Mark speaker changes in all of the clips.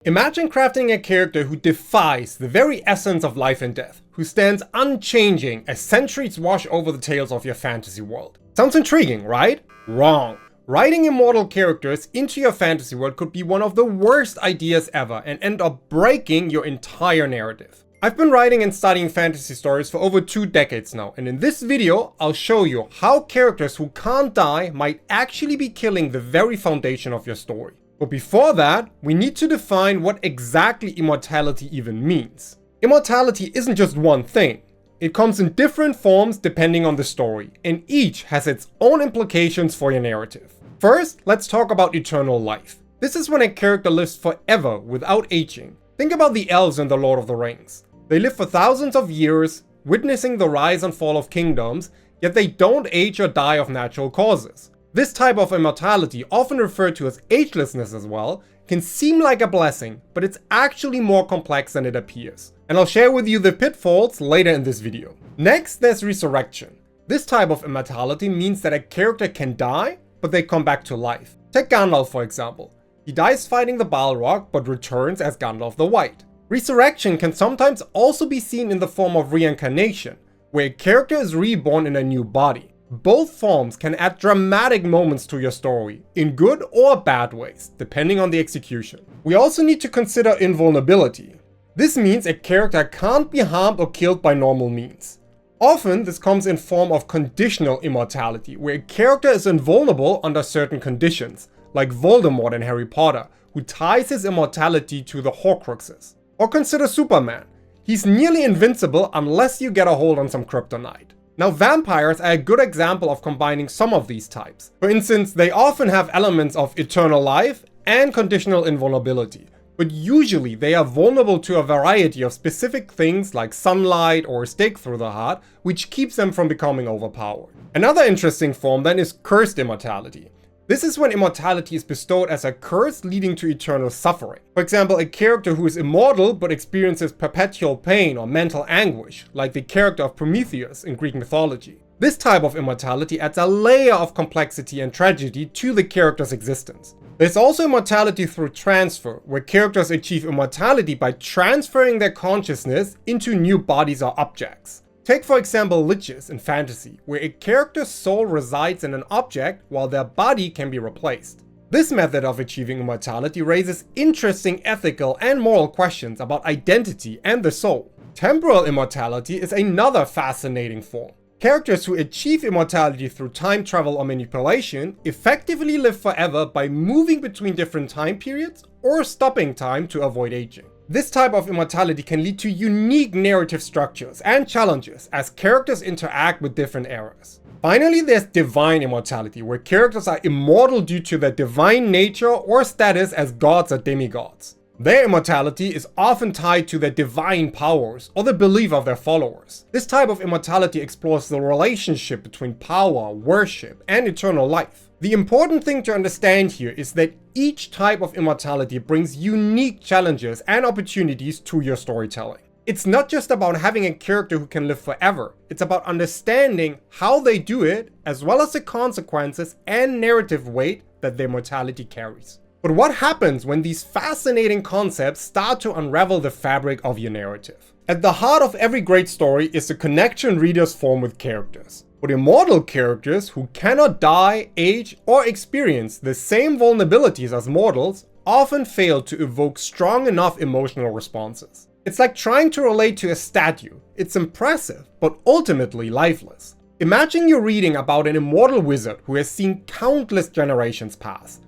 Speaker 1: Imagine crafting a character who defies the very essence of life and death, who stands unchanging as centuries wash over the tales of your fantasy world. Sounds intriguing, right? Wrong. Writing immortal characters into your fantasy world could be one of the worst ideas ever and end up breaking your entire narrative. I've been writing and studying fantasy stories for over 2 decades now, and in this video, I'll show you how characters who can't die might actually be killing the very foundation of your story. But before that, we need to define what exactly immortality even means. Immortality isn't just one thing. It comes in different forms depending on the story, and each has its own implications for your narrative. First, let's talk about eternal life. This is when a character lives forever without aging. Think about the elves in The Lord of the Rings. They live for thousands of years, witnessing the rise and fall of kingdoms, yet they don't age or die of natural causes. This type of immortality, often referred to as agelessness as well, can seem like a blessing, but it's actually more complex than it appears. And I'll share with you the pitfalls later in this video. Next, there's resurrection. This type of immortality means that a character can die, but they come back to life. Take Gandalf for example. He dies fighting the Balrog, but returns as Gandalf the White. Resurrection can sometimes also be seen in the form of reincarnation, where a character is reborn in a new body. Both forms can add dramatic moments to your story, in good or bad ways, depending on the execution. We also need to consider invulnerability. This means a character can't be harmed or killed by normal means. Often this comes in form of conditional immortality, where a character is invulnerable under certain conditions, like Voldemort in Harry Potter, who ties his immortality to the Horcruxes. Or consider Superman. He's nearly invincible unless you get a hold on some kryptonite. Now, vampires are a good example of combining some of these types. For instance, they often have elements of eternal life and conditional invulnerability, but usually they are vulnerable to a variety of specific things like sunlight or a stake through the heart, which keeps them from becoming overpowered. Another interesting form then is cursed immortality. This is when immortality is bestowed as a curse leading to eternal suffering. For example, a character who is immortal but experiences perpetual pain or mental anguish, like the character of Prometheus in Greek mythology. This type of immortality adds a layer of complexity and tragedy to the character's existence. There's also immortality through transfer, where characters achieve immortality by transferring their consciousness into new bodies or objects. Take for example liches in fantasy, where a character's soul resides in an object while their body can be replaced. This method of achieving immortality raises interesting ethical and moral questions about identity and the soul. Temporal immortality is another fascinating form. Characters who achieve immortality through time travel or manipulation effectively live forever by moving between different time periods or stopping time to avoid aging. This type of immortality can lead to unique narrative structures and challenges as characters interact with different eras. Finally, there's divine immortality, where characters are immortal due to their divine nature or status as gods or demigods. Their immortality is often tied to their divine powers or the belief of their followers. This type of immortality explores the relationship between power, worship, and eternal life. The important thing to understand here is that each type of immortality brings unique challenges and opportunities to your storytelling. It's not just about having a character who can live forever, it's about understanding how they do it, as well as the consequences and narrative weight that their mortality carries. But what happens when these fascinating concepts start to unravel the fabric of your narrative? At the heart of every great story is the connection readers form with characters. But immortal characters who cannot die, age, or experience the same vulnerabilities as mortals often fail to evoke strong enough emotional responses. It's like trying to relate to a statue. It's impressive, but ultimately lifeless. Imagine you're reading about an immortal wizard who has seen countless generations pass.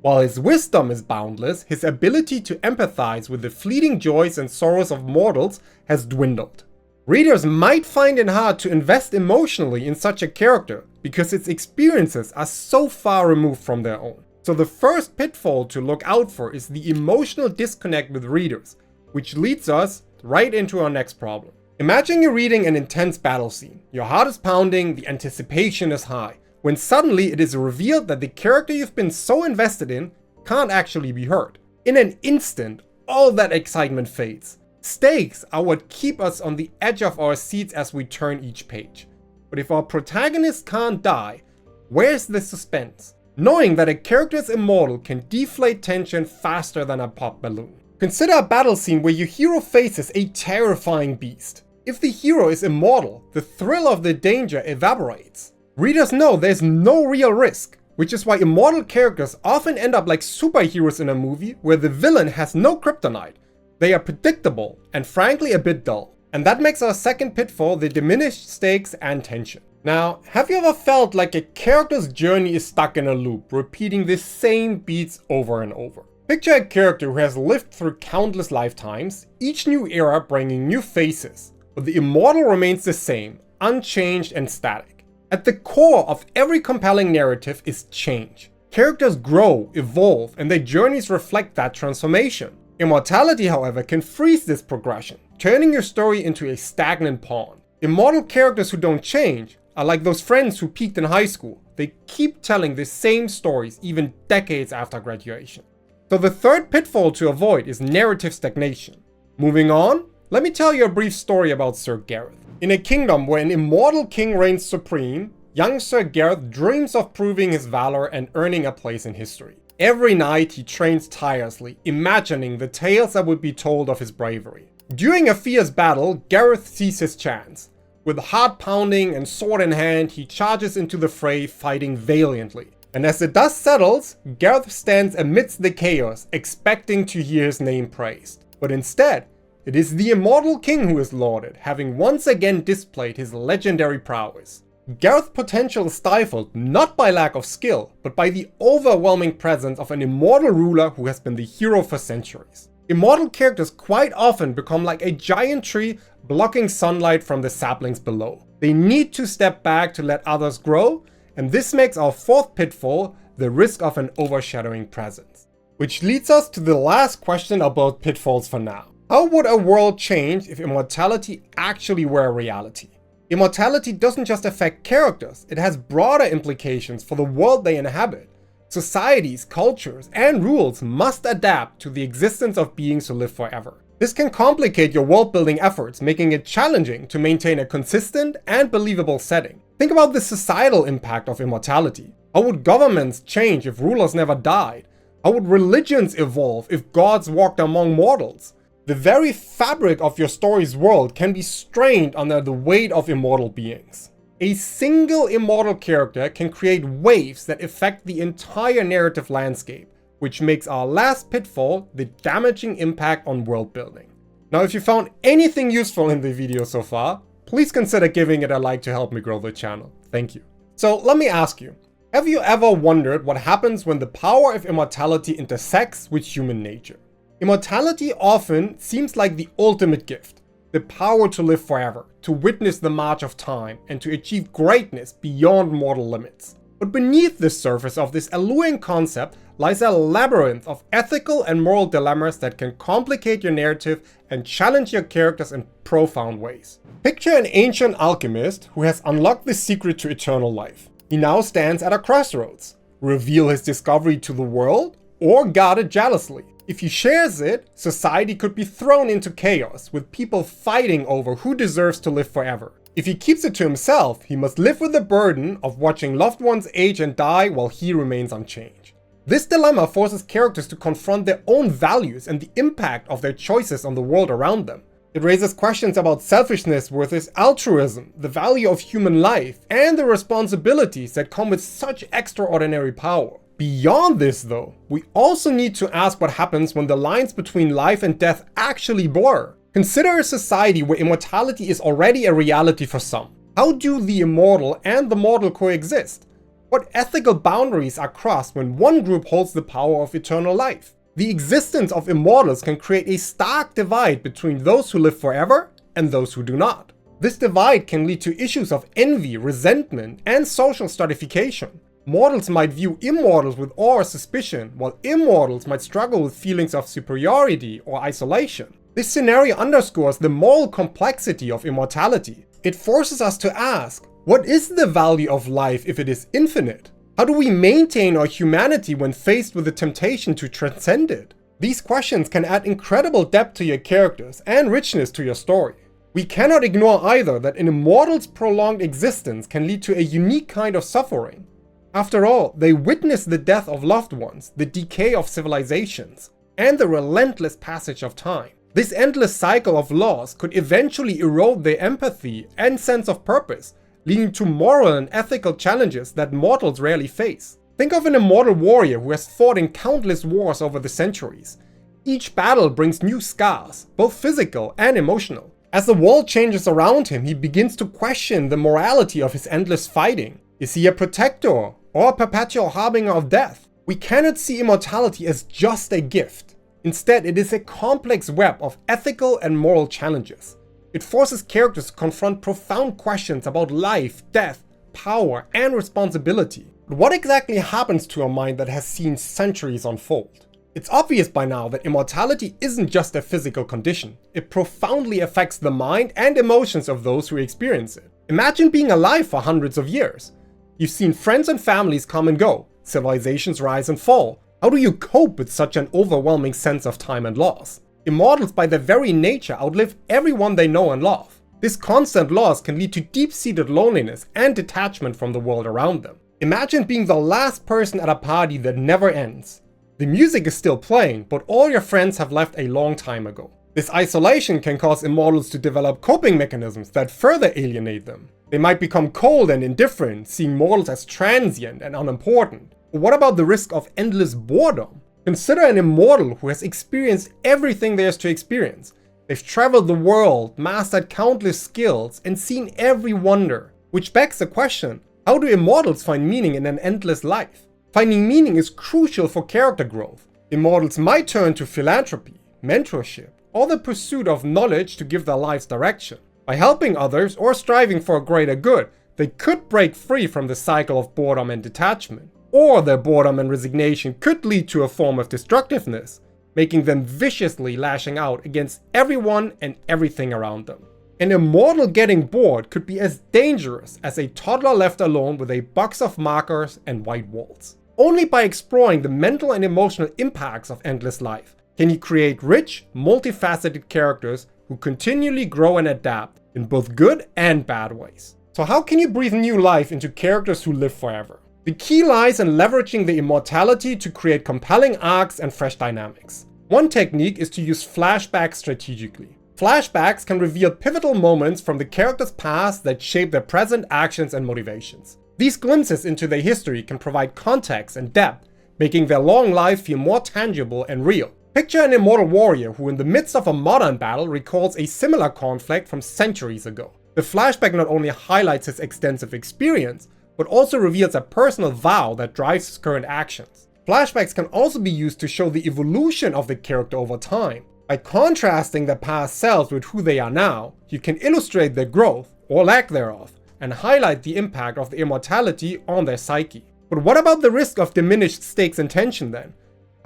Speaker 1: While his wisdom is boundless, his ability to empathize with the fleeting joys and sorrows of mortals has dwindled. Readers might find it hard to invest emotionally in such a character because its experiences are so far removed from their own. So the first pitfall to look out for is the emotional disconnect with readers, which leads us right into our next problem. Imagine you're reading an intense battle scene. Your heart is pounding, the anticipation is high, when suddenly it is revealed that the character you've been so invested in can't actually be hurt. In an instant, all that excitement fades. Stakes are what keep us on the edge of our seats as we turn each page. But if our protagonist can't die, where's the suspense? Knowing that a character is immortal can deflate tension faster than a pop balloon. Consider a battle scene where your hero faces a terrifying beast. If the hero is immortal, the thrill of the danger evaporates. Readers know there's no real risk, which is why immortal characters often end up like superheroes in a movie where the villain has no kryptonite. They are predictable and frankly a bit dull. And that makes our second pitfall the diminished stakes and tension. Now, have you ever felt like a character's journey is stuck in a loop, repeating the same beats over and over? Picture a character who has lived through countless lifetimes, each new era bringing new faces, but the immortal remains the same, unchanged and static. At the core of every compelling narrative is change. Characters grow, evolve, and their journeys reflect that transformation. Immortality, however, can freeze this progression, turning your story into a stagnant pond. Immortal characters who don't change are like those friends who peaked in high school. They keep telling the same stories even decades after graduation. So the third pitfall to avoid is narrative stagnation. Moving on, let me tell you a brief story about Sir Gareth. In a kingdom where an immortal king reigns supreme, young Sir Gareth dreams of proving his valor and earning a place in history. Every night he trains tirelessly, imagining the tales that would be told of his bravery. During a fierce battle, Gareth sees his chance. With heart pounding and sword in hand, he charges into the fray, fighting valiantly. And as the dust settles, Gareth stands amidst the chaos, expecting to hear his name praised. But instead, it is the immortal king who is lauded, having once again displayed his legendary prowess. Gareth's potential is stifled not by lack of skill, but by the overwhelming presence of an immortal ruler who has been the hero for centuries. Immortal characters quite often become like a giant tree blocking sunlight from the saplings below. They need to step back to let others grow, and this makes our fourth pitfall the risk of an overshadowing presence. Which leads us to the last question about pitfalls for now. How would a world change if immortality actually were a reality? Immortality doesn't just affect characters, it has broader implications for the world they inhabit. Societies, cultures, and rules must adapt to the existence of beings who live forever. This can complicate your world-building efforts, making it challenging to maintain a consistent and believable setting. Think about the societal impact of immortality. How would governments change if rulers never died? How would religions evolve if gods walked among mortals? The very fabric of your story's world can be strained under the weight of immortal beings. A single immortal character can create waves that affect the entire narrative landscape, which makes our last pitfall the damaging impact on world building. Now, if you found anything useful in the video so far, please consider giving it a like to help me grow the channel. Thank you. So let me ask you, have you ever wondered what happens when the power of immortality intersects with human nature? Immortality often seems like the ultimate gift, the power to live forever, to witness the march of time, and to achieve greatness beyond mortal limits. But beneath the surface of this alluring concept lies a labyrinth of ethical and moral dilemmas that can complicate your narrative and challenge your characters in profound ways. Picture an ancient alchemist who has unlocked the secret to eternal life. He now stands at a crossroads. Reveal his discovery to the world or guard it jealously. If he shares it, society could be thrown into chaos, with people fighting over who deserves to live forever. If he keeps it to himself, he must live with the burden of watching loved ones age and die while he remains unchanged. This dilemma forces characters to confront their own values and the impact of their choices on the world around them. It raises questions about selfishness versus altruism, the value of human life, and the responsibilities that come with such extraordinary power. Beyond this though, we also need to ask what happens when the lines between life and death actually blur. Consider a society where immortality is already a reality for some. How do the immortal and the mortal coexist? What ethical boundaries are crossed when one group holds the power of eternal life? The existence of immortals can create a stark divide between those who live forever and those who do not. This divide can lead to issues of envy, resentment, and social stratification. Mortals might view immortals with awe or suspicion, while immortals might struggle with feelings of superiority or isolation. This scenario underscores the moral complexity of immortality. It forces us to ask, what is the value of life if it is infinite? How do we maintain our humanity when faced with the temptation to transcend it? These questions can add incredible depth to your characters and richness to your story. We cannot ignore either that an immortal's prolonged existence can lead to a unique kind of suffering. After all, they witness the death of loved ones, the decay of civilizations, and the relentless passage of time. This endless cycle of loss could eventually erode their empathy and sense of purpose, leading to moral and ethical challenges that mortals rarely face. Think of an immortal warrior who has fought in countless wars over the centuries. Each battle brings new scars, both physical and emotional. As the world changes around him, he begins to question the morality of his endless fighting. Is he a protector or a perpetual harbinger of death? We cannot see immortality as just a gift. Instead, it is a complex web of ethical and moral challenges. It forces characters to confront profound questions about life, death, power, and responsibility. But what exactly happens to a mind that has seen centuries unfold? It's obvious by now that immortality isn't just a physical condition. It profoundly affects the mind and emotions of those who experience it. Imagine being alive for hundreds of years. You've seen friends and families come and go, civilizations rise and fall. How do you cope with such an overwhelming sense of time and loss? Immortals by their very nature outlive everyone they know and love. This constant loss can lead to deep-seated loneliness and detachment from the world around them. Imagine being the last person at a party that never ends. The music is still playing, but all your friends have left a long time ago. This isolation can cause immortals to develop coping mechanisms that further alienate them. They might become cold and indifferent, seeing mortals as transient and unimportant. But what about the risk of endless boredom? Consider an immortal who has experienced everything there is to experience. They've traveled the world, mastered countless skills, and seen every wonder. Which begs the question, how do immortals find meaning in an endless life? Finding meaning is crucial for character growth. Immortals might turn to philanthropy, mentorship, or the pursuit of knowledge to give their lives direction. By helping others or striving for a greater good, they could break free from the cycle of boredom and detachment. Or their boredom and resignation could lead to a form of destructiveness, making them viciously lashing out against everyone and everything around them. An immortal getting bored could be as dangerous as a toddler left alone with a box of markers and white walls. Only by exploring the mental and emotional impacts of endless life can you create rich, multifaceted characters who continually grow and adapt in both good and bad ways. So how can you breathe new life into characters who live forever? The key lies in leveraging the immortality to create compelling arcs and fresh dynamics. One technique is to use flashbacks strategically. Flashbacks can reveal pivotal moments from the character's past that shape their present actions and motivations. These glimpses into their history can provide context and depth, making their long life feel more tangible and real. Picture an immortal warrior who in the midst of a modern battle recalls a similar conflict from centuries ago. The flashback not only highlights his extensive experience, but also reveals a personal vow that drives his current actions. Flashbacks can also be used to show the evolution of the character over time. By contrasting their past selves with who they are now, you can illustrate their growth, or lack thereof, and highlight the impact of the immortality on their psyche. But what about the risk of diminished stakes and tension then?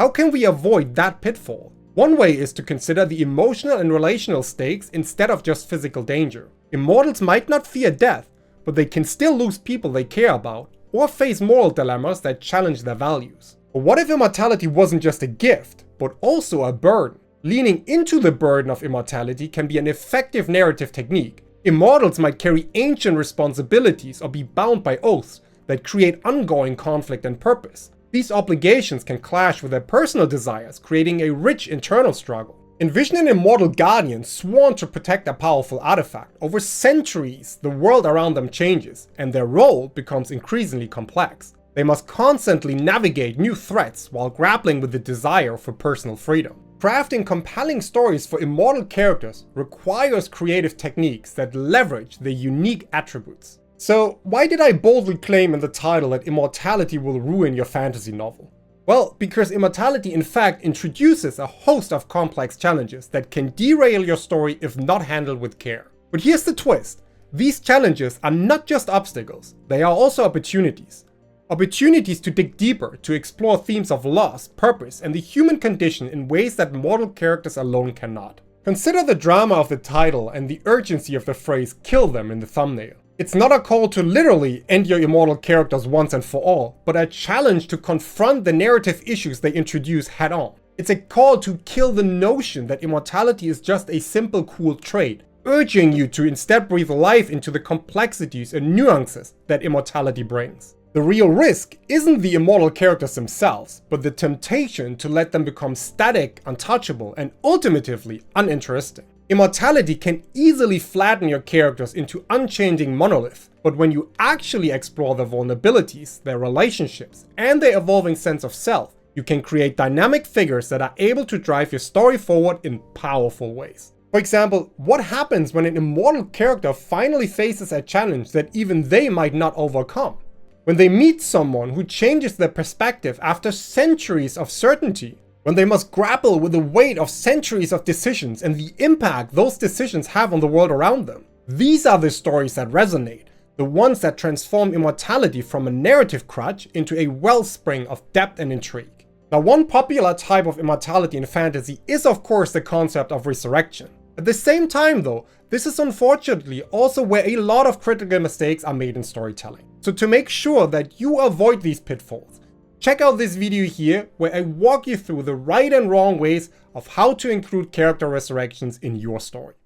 Speaker 1: How can we avoid that pitfall? One way is to consider the emotional and relational stakes instead of just physical danger. Immortals might not fear death, but they can still lose people they care about, or face moral dilemmas that challenge their values. But what if immortality wasn't just a gift, but also a burden? Leaning into the burden of immortality can be an effective narrative technique. Immortals might carry ancient responsibilities or be bound by oaths that create ongoing conflict and purpose. These obligations can clash with their personal desires, creating a rich internal struggle. Envision an immortal guardian sworn to protect a powerful artifact. Over centuries, the world around them changes, and their role becomes increasingly complex. They must constantly navigate new threats while grappling with the desire for personal freedom. Crafting compelling stories for immortal characters requires creative techniques that leverage their unique attributes. So, why did I boldly claim in the title that immortality will ruin your fantasy novel? Well, because immortality in fact introduces a host of complex challenges that can derail your story if not handled with care. But here's the twist. These challenges are not just obstacles, they are also opportunities. Opportunities to dig deeper, to explore themes of loss, purpose, and the human condition in ways that mortal characters alone cannot. Consider the drama of the title and the urgency of the phrase "kill them" in the thumbnail. It's not a call to literally end your immortal characters once and for all, but a challenge to confront the narrative issues they introduce head on. It's a call to kill the notion that immortality is just a simple cool trait, urging you to instead breathe life into the complexities and nuances that immortality brings. The real risk isn't the immortal characters themselves, but the temptation to let them become static, untouchable, and ultimately uninteresting. Immortality can easily flatten your characters into unchanging monoliths, but when you actually explore their vulnerabilities, their relationships, and their evolving sense of self, you can create dynamic figures that are able to drive your story forward in powerful ways. For example, what happens when an immortal character finally faces a challenge that even they might not overcome? When they meet someone who changes their perspective after centuries of certainty? When they must grapple with the weight of centuries of decisions and the impact those decisions have on the world around them? These are the stories that resonate, the ones that transform immortality from a narrative crutch into a wellspring of depth and intrigue. Now, one popular type of immortality in fantasy is of course the concept of resurrection. At the same time though, this is unfortunately also where a lot of critical mistakes are made in storytelling. So to make sure that you avoid these pitfalls, check out this video here where I walk you through the right and wrong ways of how to include character resurrections in your story.